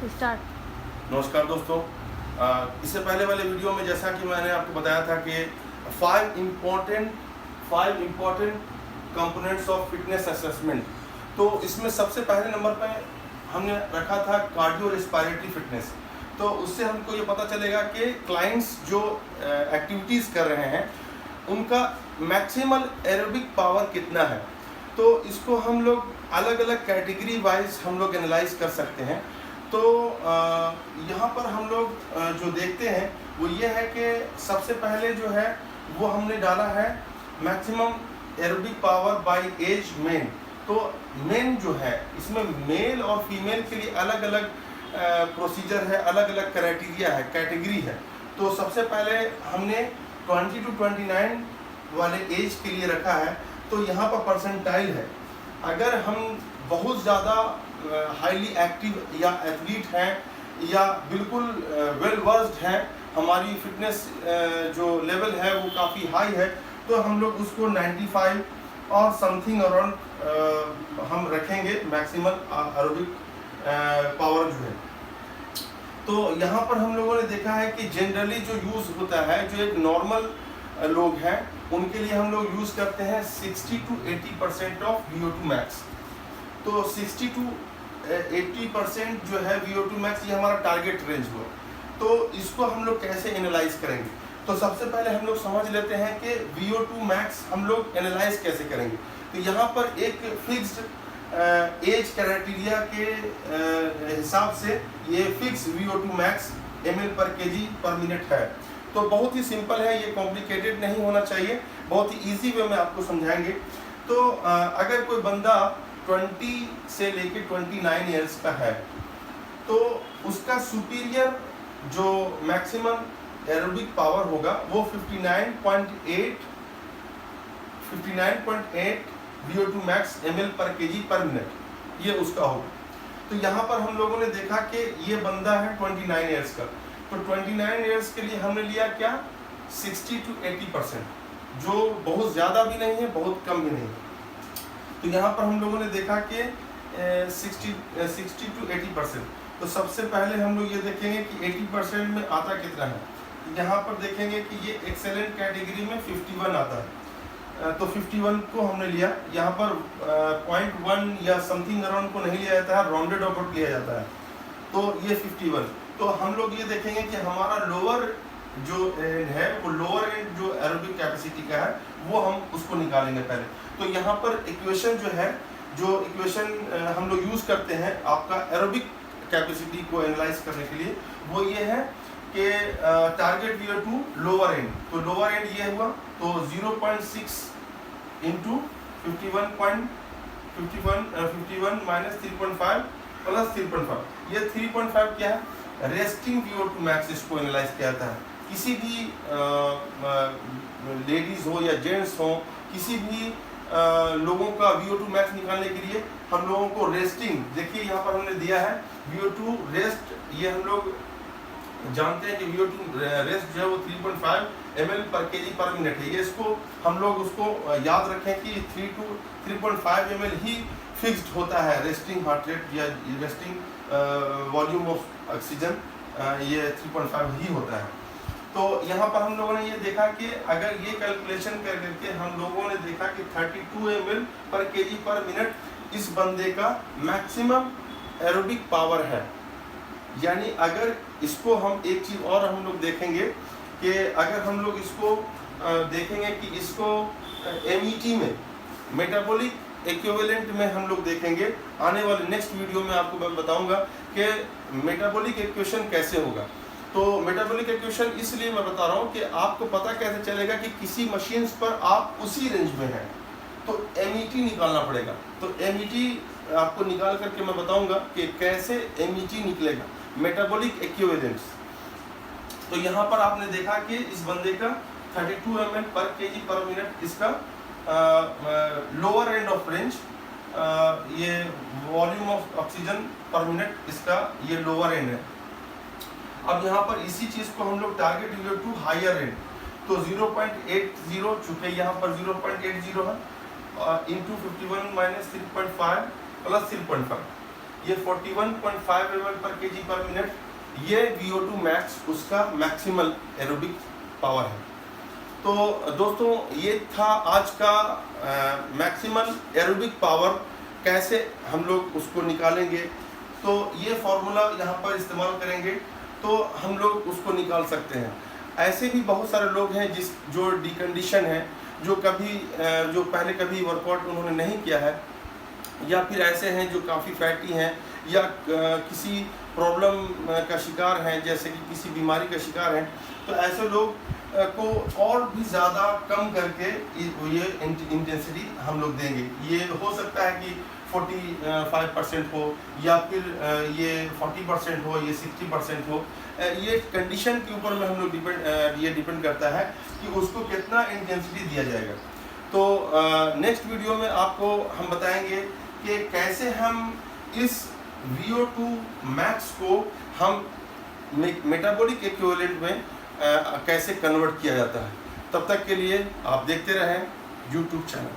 Start. नमस्कार दोस्तों। इससे पहले वाले वीडियो में जैसा कि मैंने आपको बताया था कि five important components of fitness assessment, तो इसमें सबसे पहले नंबर पे हमने रखा था कार्डियो रेस्पिरेटरी फिटनेस। तो उससे हमको ये पता चलेगा कि क्लाइंट्स जो एक्टिविटीज़ कर रहे हैं उनका मैक्सिमल एरोबिक पावर कितना है। तो इसको हम लोग अलग अलग कैटेगरी वाइज हम लोग एनालाइज कर सकते हैं। तो यहाँ पर हम लोग जो देखते हैं वो ये है कि सबसे पहले जो है वो हमने डाला है maximum aerobic power by age men. तो मेन जो है इसमें मेल और फीमेल के लिए अलग अलग प्रोसीजर है, अलग अलग क्राइटेरिया है, कैटेगरी है। तो सबसे पहले हमने 20 to 29 वाले एज के लिए रखा है। तो यहाँ पर परसेंटाइल है, अगर हम बहुत ज़्यादा हाईली एक्टिव या एथलीट हैं या बिल्कुल वेल वर्स्ड हैं, हमारी फिटनेस जो लेवल है वो काफ़ी हाई है, तो हम लोग उसको 95 और समथिंग अराउंड हम रखेंगे मैक्सिमम एरोबिक पावर जो है। तो यहाँ पर हम लोगों ने देखा है कि जनरली जो यूज़ होता है, जो एक नॉर्मल लोग हैं उनके लिए हम लोग यूज़ करते हैं 60 to 80% ऑफ VO2 मैक्स। तो 60 to 80% जो है VO2 मैक्स, ये हमारा टारगेट रेंज हुआ। तो इसको हम लोग कैसे एनालाइज करेंगे? तो सबसे पहले हम लोग समझ लेते हैं कि VO2 मैक्स हम लोग एनालाइज कैसे करेंगे। तो यहाँ पर एक फिक्स्ड एज क्राइटेरिया के हिसाब से ये फिक्स VO2 मैक्स ml/kg/मिनट है। तो बहुत ही सिंपल है, ये कॉम्प्लिकेटेड नहीं होना चाहिए, बहुत ही इजी वे में आपको समझाएंगे। तो अगर कोई बंदा 20 से लेके 29 ईयर्स का है तो उसका सुपीरियर जो मैक्सिमम एरोबिक पावर होगा वो 59.8 VO2 मैक्स ml/kg/मिनट, ये उसका होगा। तो यहाँ पर हम लोगों ने देखा कि ये बंदा है 29 ईयर्स का। तो 29 ईयर्स के लिए हमने लिया क्या, 60 to 80%, जो बहुत ज़्यादा भी नहीं है, बहुत कम भी नहीं है। तो यहाँ पर हम लोगों ने देखा कि 60 to 80%। तो सबसे पहले हम लोग ये देखेंगे कि 80% में आता कितना है। यहाँ पर देखेंगे कि ये एक्सेलेंट कैटेगरी में 51 आता है। तो 51 को हमने लिया। यहाँ पर 0.1 या समथिंग अराउंड को नहीं लिया जाता है, राउंडेड अबाउट लिया जाता है। तो ये 51। तो हम लोग ये देखेंगे कि हमारा लोअर जो एंड है वो लोअर एंड जो एरोबिक कैपेसिटी का है वो हम उसको निकालेंगे पहले। तो यहाँ पर इक्वेशन जो है, जो इक्वेशन हम लोग यूज़ करते हैं आपका एरोबिक कैपेसिटी को एनालाइज करने के लिए, वो ये है कि टारगेट VO2 लोअर एंड। तो लोअर एंड ये हुआ, तो 0.6 इंटू 51 माइनस 3.5 प्लस 3.5, ये 3.5 क्या है, रेस्टिंग VO2 मैक्स इसको एनालाइज किया जाता है। किसी भी लेडीज़ हो या जेंट्स हो, किसी भी लोगों का VO2 मैक्स निकालने के लिए हम लोगों को रेस्टिंग, देखिए यहाँ पर हमने दिया है VO2 रेस्ट, ये हम लोग जानते हैं कि VO2 रेस्ट जो है वो 3.5 ml/kg/मिनट है। ये इसको हम लोग उसको याद रखें कि 3 to 3.5 ml ही फिक्स्ड होता है रेस्टिंग हार्ट रेट या रेस्टिंग वॉल्यूम ऑफ ऑक्सीजन, ये 3.5 ही होता है। तो यहाँ पर हम लोगों ने ये देखा कि अगर ये कैलकुलेशन करके हम लोगों ने देखा कि 32 ml/kg/मिनट इस बंदे का मैक्सिमम एरोबिक पावर है। यानी अगर इसको हम एक चीज़ और हम लोग देखेंगे कि अगर हम लोग इसको देखेंगे कि इसको MET में, मेटाबॉलिक इक्विवेलेंट में हम लोग देखेंगे, आने वाले नेक्स्ट वीडियो में आपको मैं बताऊंगा कि मेटाबॉलिक इक्वेशन कैसे होगा। तो मेटाबॉलिक इक्वेशन इसलिए मैं बता रहा हूँ कि आपको पता कैसे चलेगा कि किसी मशीन्स पर आप उसी रेंज में हैं, तो MET निकालना पड़ेगा। तो MET आपको निकाल करके मैं बताऊंगा कि कैसे MET निकलेगा, मेटाबॉलिक इक्विवेलेंट्स। तो यहाँ पर आपने देखा कि इस बंदे का 32 ml/kg/मिनट इसका लोअर एंड ऑफ रेंज, ये वॉल्यूम ऑफ ऑक्सीजन पर मिनट इसका ये लोअर एंड है। अब यहाँ पर इसी चीज़ को हम लोग टारगेट VO2 हायर एंड, तो 0.80, चूँकि यहाँ पर 0.80 है, इंटू 51 माइनस 3.5 प्लस 3.5, ये 41.5 ml पर kg पर मिनट, ये VO2 मैक्स उसका मैक्सिमल एरोबिक पावर है। तो दोस्तों ये था आज का मैक्सिमल एरोबिक पावर, कैसे हम लोग उसको निकालेंगे। तो ये फॉर्मूला यहाँ पर इस्तेमाल करेंगे तो हम लोग उसको निकाल सकते हैं। ऐसे भी बहुत सारे लोग हैं जो डिकंडीशन है, जो पहले कभी वर्कआउट उन्होंने नहीं किया है, या फिर ऐसे हैं जो काफ़ी फैटी हैं या किसी प्रॉब्लम का शिकार हैं, जैसे कि किसी बीमारी का शिकार हैं। तो ऐसे लोग को और भी ज़्यादा कम करके ये इंटेंसिटी हम लोग देंगे। ये हो सकता है कि 45% हो, या फिर ये 40% हो, ये 60% हो। ये कंडीशन के ऊपर में हम लोग डिपेंड करता है कि उसको कितना इंटेंसिटी दिया जाएगा। तो नेक्स्ट वीडियो में आपको हम बताएंगे कि कैसे हम इस VO2 मैक्स को हम मेटाबॉलिक इक्विवेलेंट में कैसे कन्वर्ट किया जाता है। तब तक के लिए आप देखते रहें YouTube चैनल।